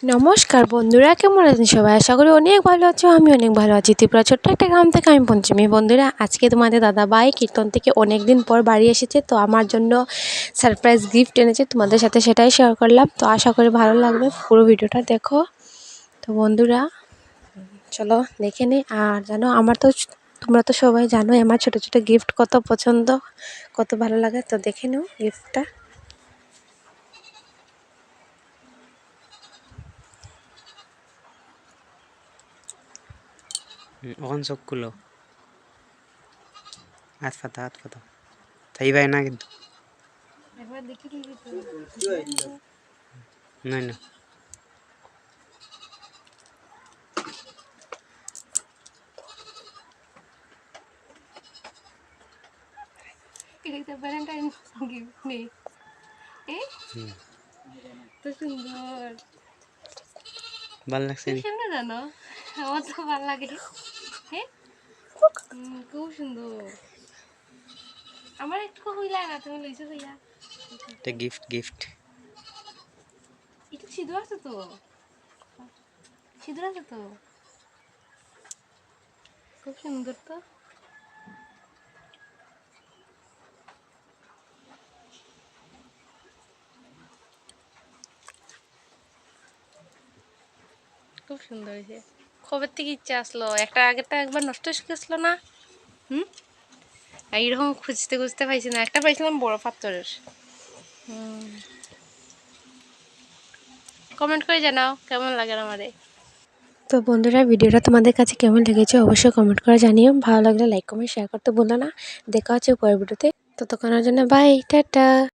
নমস্কার বন্ধুরা, কেমন আছেন সবাই? আশা করি অনেক ভালো আছো। আমি অনেক ভালো আছি। ত্রিপুরা ছোট্ট একটা গ্রাম থেকে আমি পঞ্চমী। বন্ধুরা, আজকে তোমাদের দাদাভাই কীর্তন থেকে অনেক দিন পর বাড়ি এসেছে, তো আমার জন্য সারপ্রাইজ গিফট এনেছে। তোমাদের সাথে সেটাই শেয়ার করলাম। তো আশা করি ভালো লাগবে, পুরো ভিডিওটা দেখো। তো বন্ধুরা চলো দেখে নিই। আর জানো, তোমরা তো সবাই জানো আমার ছোটো ছোটো গিফট কত পছন্দ, কত ভালো লাগে। তো দেখে নিও গিফটটা। ওখান চোখগুলো হাত পাতা থাইবাই না কিন্তু না না এটা ভ্যালেন্টাইন গিফট নেই তো সুন্দর, ভাল লাগছে নি সুন্দর জানো, আমার তো ভালো লাগে। হ্যাঁ, খুব সুন্দর। আমার একটু হইলা না, তুমি লইছো হইলা। এটা গিফট এটা সিঁদুর আছে তো, সিঁদুর আছে তো, খুব সুন্দর তো। খুব সুন্দর হয়েছে। কবে থেকে ইচ্ছা আসলো, একটা আগেরটা একবার নষ্ট হয়ে গেছিল না। এইরকম খুঁজতে খুঁজতে পাইছি না, একটা পাইছিলাম বড় পাথরের। কমেন্ট করে জানাও কেমন লাগে আমারে। তো বন্ধুরা, ভিডিওটা তোমাদের কাছে কেমন লেগেছে অবশ্যই কমেন্ট করে জানিও। ভালো লাগলে লাইক কমেন্ট শেয়ার করতে ভুলো না। দেখা হচ্ছে পরের ভিডিওতে। ততক্ষণের জন্য বাই, টাটা।